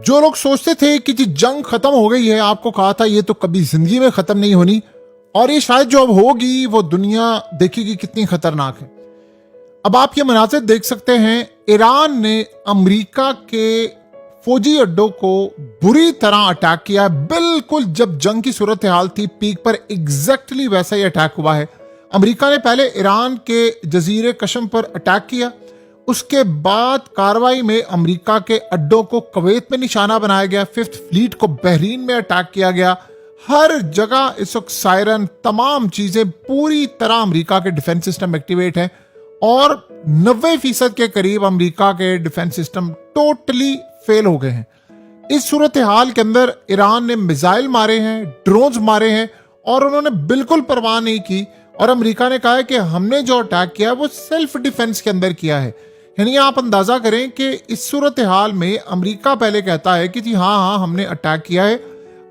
जो लोग सोचते थे कि जी जंग खत्म हो गई है, आपको कहा था ये तो कभी जिंदगी में खत्म नहीं होनी और ये शायद जो अब होगी वो दुनिया देखेगी कितनी खतरनाक है। अब आप ये मनाज़िर देख सकते हैं, ईरान ने अमेरिका के फौजी अड्डों को बुरी तरह अटैक किया है। बिल्कुल जब जंग की सूरत हाल थी पीक पर एग्जैक्टली वैसा ही अटैक हुआ है। अमेरिका ने पहले ईरान के जजीरे कशम पर अटैक किया, उसके बाद कार्रवाई में अमेरिका के अड्डों को कुवैत में निशाना बनाया गया, फिफ्थ फ्लीट को बहरीन में अटैक किया गया। हर जगह इस वक्त सायरन, तमाम चीजें पूरी तरह अमेरिका के डिफेंस सिस्टम एक्टिवेट है और 90% के करीब अमेरिका के डिफेंस सिस्टम टोटली फेल हो गए हैं। इस सूरत हाल के अंदर ईरान ने मिसाइल मारे हैं, ड्रोन्स मारे हैं और उन्होंने बिल्कुल परवाह नहीं की और अमेरिका ने कहा है कि हमने जो अटैक किया वो सेल्फ डिफेंस के अंदर किया है। यानी आप अंदाजा करें कि इस सूरत हाल में अमेरिका पहले कहता है कि जी हाँ हमने अटैक किया है।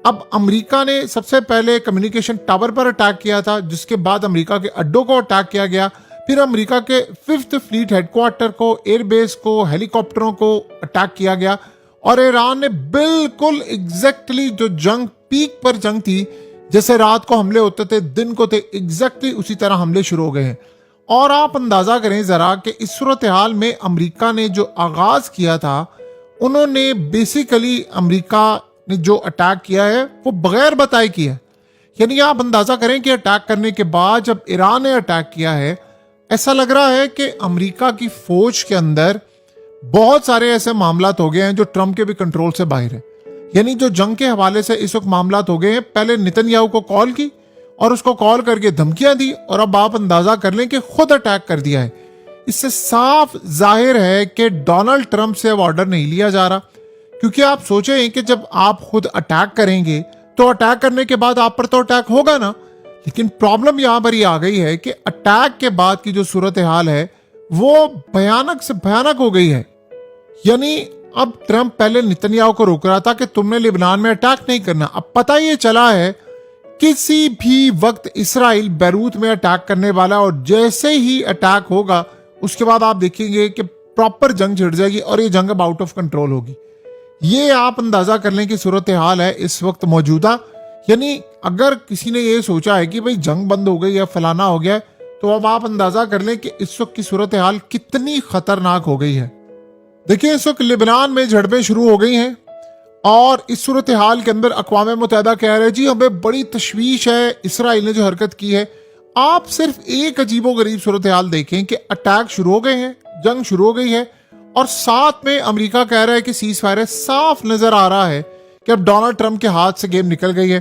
अब अमेरिका ने सबसे पहले कम्युनिकेशन टावर पर अटैक किया था, जिसके बाद अमेरिका के अड्डों को अटैक किया गया, फिर अमेरिका के फिफ्थ फ्लीट हेडक्वार्टर को, एयरबेस को, हेलीकॉप्टरों को अटैक किया गया और ईरान ने बिल्कुल एग्जैक्टली जो जंग पीक पर जंग थी, जैसे रात को हमले होते थे दिन को थे, एग्जैक्टली उसी तरह हमले शुरू हो गए हैं। और आप अंदाजा करें जरा कि इस सूरत हाल में अमेरिका ने जो आगाज किया था, उन्होंने बेसिकली अमेरिका ने जो अटैक किया है वो बगैर बताए किया है। यानी आप अंदाजा करें कि अटैक करने के बाद जब ईरान ने अटैक किया है, ऐसा लग रहा है कि अमेरिका की फौज के अंदर बहुत सारे ऐसे मामलात हो गए हैं जो ट्रंप के भी कंट्रोल से बाहर है। यानी जो जंग के हवाले से इस वक्त मामलात हो गए हैं, पहले नेतन्याहू को कॉल की और उसको कॉल करके धमकियां दी और अब आप अंदाजा कर लें कि खुद अटैक कर दिया है। इससे साफ जाहिर है कि डोनाल्ड ट्रंप से अब ऑर्डर नहीं लिया जा रहा, क्योंकि आप सोचें कि जब आप खुद अटैक करेंगे तो अटैक करने के बाद आप पर तो अटैक होगा ना। लेकिन प्रॉब्लम यहां पर ये आ गई है कि अटैक के बाद की जो सूरत हाल है वो भयानक से भयानक हो गई है। यानी अब ट्रंप पहले नेतन्याहू को रोक रहा था कि तुमने लिबनान में अटैक नहीं करना, अब पता ये चला है किसी भी वक्त इसराइल बैरूत में अटैक करने वाला और जैसे ही अटैक होगा उसके बाद आप देखेंगे कि प्रॉपर जंग छिड़ जाएगी और ये जंग अब आउट ऑफ कंट्रोल होगी। ये आप अंदाजा कर लें कि सूरत हाल है इस वक्त मौजूदा। यानी अगर किसी ने ये सोचा है कि भाई जंग बंद हो गई या फलाना हो गया है, तो अब आप अंदाजा कर लें कि इस वक्त की सूरत हाल कितनी खतरनाक हो गई है। देखिए, इस वक्त लिबनान में झड़पें शुरू हो गई हैं और इस सूरत हाल के अंदर अक़वाम मुत्तहिदा कह रहे हैं जी हमें बड़ी तशवीश है इसराइल ने जो हरकत की है। आप सिर्फ एक अजीबो गरीब सूरत हाल देखें कि अटैक शुरू हो गए हैं, जंग शुरू हो गई है और साथ में अमेरिका कह रहा है कि सीज फायर है। साफ नजर आ रहा है कि अब डोनाल्ड ट्रंप के हाथ से गेम निकल गई है।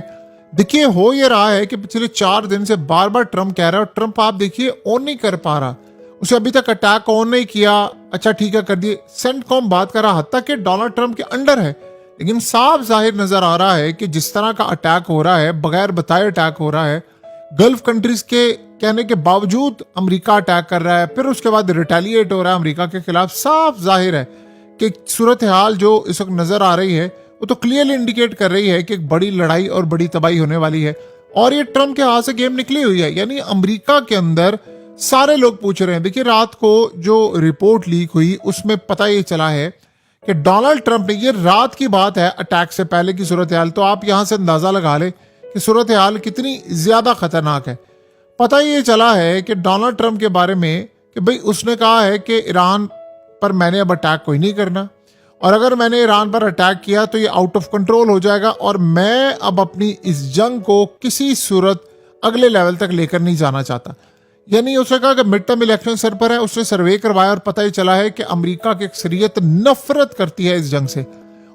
देखिए, हो ये रहा है कि पिछले 4 दिन से बार बार ट्रंप कह रहा है और ट्रंप आप देखिए ऑन नहीं कर पा रहा। उसे अभी तक अटैक ऑन नहीं किया, अच्छा ठीक है कर दिए, सेंटकॉम बात कर रहा, हत्ता कि डोनाल्ड ट्रंप के अंडर है। लेकिन साफ जाहिर नजर आ रहा है कि जिस तरह का अटैक हो रहा है, बगैर बताए अटैक हो रहा है, गल्फ कंट्रीज के कहने के बावजूद अमेरिका अटैक कर रहा है, फिर उसके बाद रिटेलिएट हो रहा है अमेरिका के खिलाफ। साफ जाहिर है कि सूरत हाल जो इस वक्त नजर आ रही है वो तो क्लियरली इंडिकेट कर रही है कि एक बड़ी लड़ाई और बड़ी तबाही होने वाली है और ये ट्रंप के हाथ से गेम निकली हुई है। यानी अमेरिका के अंदर सारे लोग पूछ रहे हैं। देखिए, रात को जो रिपोर्ट लीक हुई उसमें पता ये चला है कि डोनाल्ड ट्रंप ने, ये रात की बात है अटैक से पहले की सूरत हाल, तो आप यहां से अंदाजा लगा ले कि सूरत हाल कितनी ज्यादा खतरनाक है। पता ये चला है कि डोनाल्ड ट्रंप के बारे में कि भाई उसने कहा है कि ईरान पर मैंने अब अटैक कोई नहीं करना और अगर मैंने ईरान पर अटैक किया तो ये आउट ऑफ कंट्रोल हो जाएगा और मैं अब अपनी इस जंग को किसी सूरत अगले लेवल तक लेकर नहीं जाना चाहता। यानी उसने कहा कि मिड टर्म इलेक्शन सर पर है, उसने सर्वे करवाया और पता ही चला है कि अमेरिका की अक्सरियत नफरत करती है इस जंग से।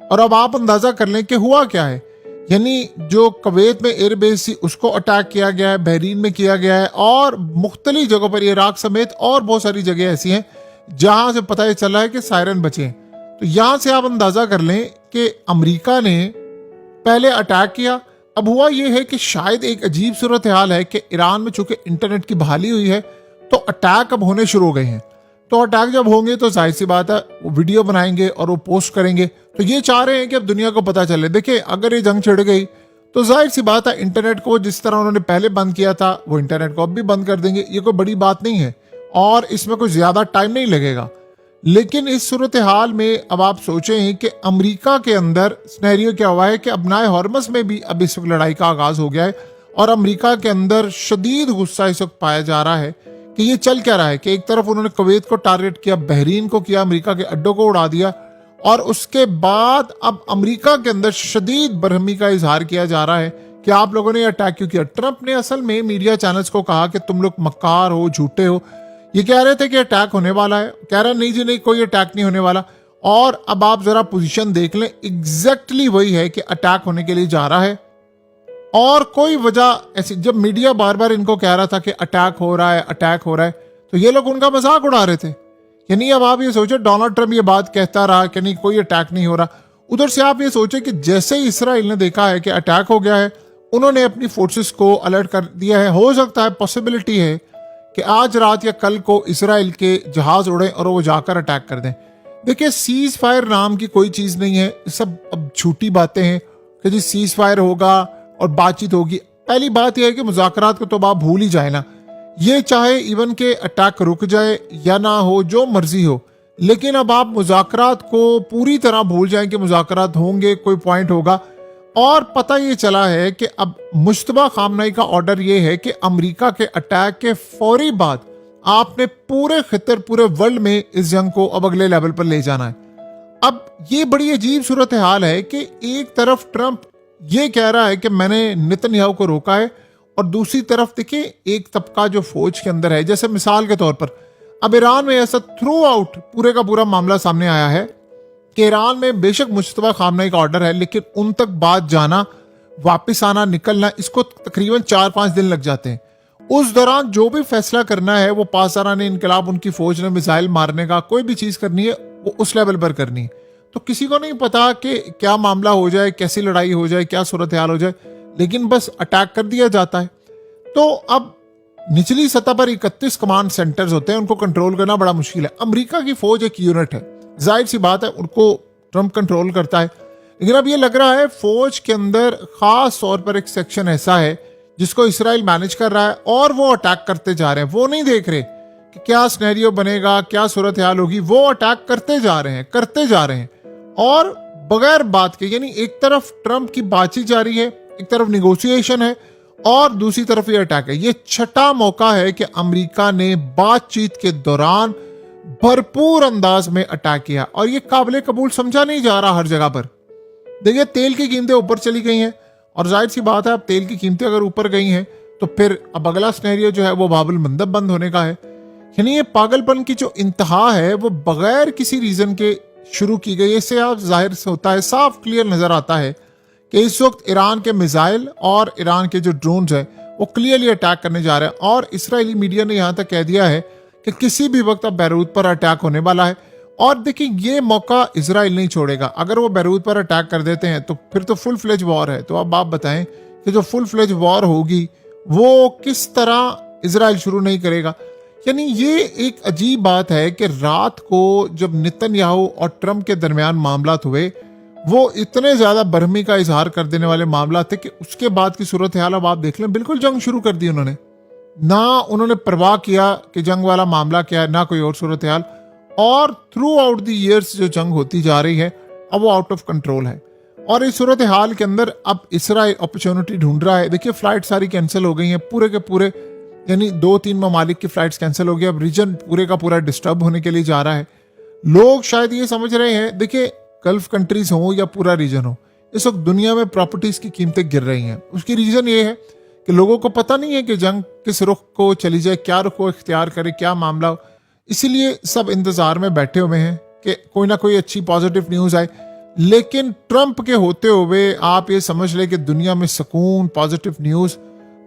और अब आप अंदाजा कर लें कि हुआ क्या है। यानी जो कुवैत में एयरबेस थी उसको अटैक किया गया है, बहरीन में किया गया है और मुख्तलिफ जगहों पर, इराक समेत और बहुत सारी जगह ऐसी हैं जहां से पता ही चला है कि सायरन बचे हैं। तो यहां से आप अंदाजा कर लें कि अमेरिका ने पहले अटैक किया। अब हुआ यह है कि शायद एक अजीब सूरत हाल है कि ईरान में चूंकि इंटरनेट की बहाली हुई है तो अटैक अब होने शुरू हो गए हैं। तो अटैक जब होंगे तो जाहिर सी बात है वो वीडियो बनाएंगे और वो पोस्ट करेंगे। तो ये चाह रहे हैं कि अब दुनिया को पता चले। देखिए, अगर ये जंग छिड़ गई तो जाहिर सी बात है इंटरनेट को जिस तरह उन्होंने पहले बंद किया था वो इंटरनेट को अब भी बंद कर देंगे। ये कोई बड़ी बात नहीं है और इसमें कोई ज्यादा टाइम नहीं लगेगा। लेकिन इस सूरत हाल में अब आप सोचें कि अमेरिका के अंदर सिनेरियो क्या हुआ है कि अब नाए हॉर्मस में भी अब इस वक्त लड़ाई का आगाज हो गया है और अमेरिका के अंदर शदीद गुस्सा इस वक्त पाया जा रहा है कि ये चल क्या रहा है कि एक तरफ उन्होंने कुवैत को टारगेट किया, बहरीन को किया, अमेरिका के अड्डों को उड़ा दिया और उसके बाद अब अमेरिका के अंदर शदीद बरहमी का इजहार किया जा रहा है कि आप लोगों ने अटैक क्यों किया। ट्रंप ने असल में मीडिया चैनल्स को कहा कि तुम लोग मक्कार हो, झूठे हो। ये कह रहे थे कि अटैक होने वाला है, कह रहा नहीं जी नहीं, कोई अटैक नहीं होने वाला। और अब आप जरा पोजीशन देख लें, एग्जैक्टली वही है कि अटैक होने के लिए जा रहा है और कोई वजह ऐसी, जब मीडिया बार बार इनको कह रहा था कि अटैक हो रहा है, अटैक हो रहा है, तो ये लोग उनका मजाक उड़ा रहे थे कि नहीं। अब आप ये सोचो, डोनाल्ड ट्रंप ये बात कहता रहा कि नहीं कोई अटैक नहीं हो रहा। उधर से आप ये सोचे कि जैसे ही इसराइल ने देखा है कि अटैक हो गया है, उन्होंने अपनी फोर्सेस को अलर्ट कर दिया है। हो सकता है, पॉसिबिलिटी है कि आज रात या कल को इसराइल के जहाज उड़े और वो जाकर अटैक कर दें। देखिए, सीज फायर नाम की कोई चीज नहीं है, सब अब झूठी बातें हैं कि जी सीज फायर होगा और बातचीत होगी। पहली बात यह है कि मुज़ाकरात को तो आप भूल ही जाए ना, ये चाहे इवन के अटैक रुक जाए या ना हो, जो मर्जी हो, लेकिन अब आप मुज़ाकरात को पूरी तरह भूल जाएं कि मुज़ाकरात होंगे, कोई पॉइंट होगा। और पता ये चला है कि अब मुश्तबा खामनेई का ऑर्डर ये है कि अमेरिका के अटैक के फौरी बाद आपने पूरे खितर, पूरे वर्ल्ड में इस जंग को अब अगले लेवल पर ले जाना है। अब ये बड़ी अजीब सूरत हाल है कि एक तरफ ट्रंप ये कह रहा है कि मैंने नेतन्याहू को रोका है और दूसरी तरफ देखिए एक तबका जो फौज के अंदर है, जैसे मिसाल के तौर पर अब ईरान में ऐसा थ्रू आउट पूरे का पूरा मामला सामने आया है कि ईरान में बेशक मुश्तबा खामनेई का ऑर्डर है, लेकिन उन तक बात जाना, वापस आना, निकलना, इसको तकरीबन 4-5 दिन लग जाते हैं। उस दौरान जो भी फैसला करना है वो पासदारान इनकलाब, उनकी फौज ने मिसाइल मारने का, कोई भी चीज करनी है वो उस लेवल पर करनी है। तो किसी को नहीं पता कि क्या मामला हो जाए, कैसी लड़ाई हो जाए, क्या सूरत हाल हो जाए, लेकिन बस अटैक कर दिया जाता है। तो अब निचली सतह पर 31 कमांड सेंटर्स होते हैं, उनको कंट्रोल करना बड़ा मुश्किल है। अमेरिका की फौज एक यूनिट है, जाहिर सी बात है उनको ट्रंप कंट्रोल करता है, लेकिन अब ये लग रहा है फौज के अंदर खास तौर पर एक सेक्शन ऐसा है जिसको इसराइल मैनेज कर रहा है और वो अटैक करते जा रहे हैं। वो नहीं देख रहे कि क्या सिनेरियो बनेगा, क्या सूरत हाल होगी, वो अटैक करते जा रहे हैं, करते जा रहे हैं और बगैर बात के। यानी एक तरफ ट्रंप की बातचीत जारी है, एक तरफ निगोशिएशन है और दूसरी तरफ ये अटैक है। ये छठा मौका है कि अमेरिका ने बातचीत के दौरान भरपूर अंदाज में अटैक किया और ये काबिल कबूल समझा नहीं जा रहा हर जगह पर। देखिए, तेल की कीमतें ऊपर चली गई हैं और जाहिर सी बात है अब तेल की कीमतें अगर ऊपर गई हैं तो फिर अब अगला सिनेरियो जो है वो बाबुल मंदब बंद होने का है। यानी ये पागलपन की जो इंतहा है वो बगैर किसी रीजन के शुरू की गई। इससे आप जाहिर से होता है, साफ क्लियर नजर आता है कि इस वक्त ईरान के मिसाइल और ईरान के जो ड्रोन्स है वो क्लियरली अटैक करने जा रहे हैं और इसराइली मीडिया ने यहां तक कह दिया है कि किसी भी वक्त अब बैरूत पर अटैक होने वाला है। और देखिए, ये मौका इसराइल नहीं छोड़ेगा। अगर वो बैरूत पर अटैक कर देते हैं तो फिर तो फुल फ्लेज वॉर है। तो अब आप बताएं कि जो फुल फ्लेज वॉर होगी वो किस तरह इसराइल शुरू नहीं करेगा। यानी ये एक अजीब बात है कि रात को जब नेतन्याहू और ट्रंप के दरमियान मामला हुए, वो इतने ज्यादा बरहमी का इजहार कर देने वाले मामला थे कि उसके बाद की सूरत हाल अब आप देख लें, बिल्कुल जंग शुरू कर दी उन्होंने। ना उन्होंने परवाह किया कि जंग वाला मामला क्या है, ना कोई और सूरत हाल। और थ्रू आउट द ईयर्स जो जंग होती जा रही है अब वो आउट ऑफ कंट्रोल है और इस सूरत हाल के अंदर अब इसराइल अपॉर्चुनिटी ढूंढ रहा है। देखिए, फ्लाइट सारी कैंसिल हो गई हैं पूरे के पूरे, यानी 2-3 ममालिक की फ्लाइट्स कैंसिल हो गई। अब रीजन पूरे का पूरा डिस्टर्ब होने के लिए जा रहा है। लोग शायद ये समझ रहे हैं, देखिए गल्फ कंट्रीज हो या पूरा रीजन हो, इस वक्त दुनिया में प्रॉपर्टीज की कीमतें गिर रही हैं। उसकी रीजन ये है कि लोगों को पता नहीं है कि जंग किस रुख को चली जाए, क्या रुख को इख्तियार करे, क्या मामला हो। इसीलिए सब इंतजार में बैठे हुए हैं कि कोई ना कोई अच्छी पॉजिटिव न्यूज आए। लेकिन ट्रंप के होते हुए आप ये समझ ले कि दुनिया में सुकून, पॉजिटिव न्यूज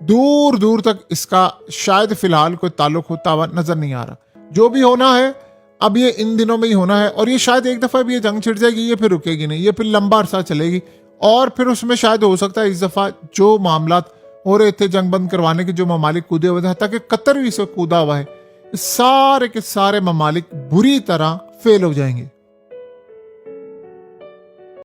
दूर दूर तक इसका शायद फिलहाल कोई ताल्लुक होता हुआ नजर नहीं आ रहा। जो भी होना है अब ये इन दिनों में ही होना है और ये शायद एक दफा भी ये जंग छिड़ जाएगी, ये फिर रुकेगी नहीं, ये फिर लंबा अरसा चलेगी और फिर उसमें शायद हो सकता है इस दफा जो मामला हो रहे थे जंग बंद करवाने के, जो ममालिक कूदे हुए थे, ताकि कतर भी इसे कूदा हुआ है, सारे के सारे ममालिक बुरी तरह फेल हो जाएंगे।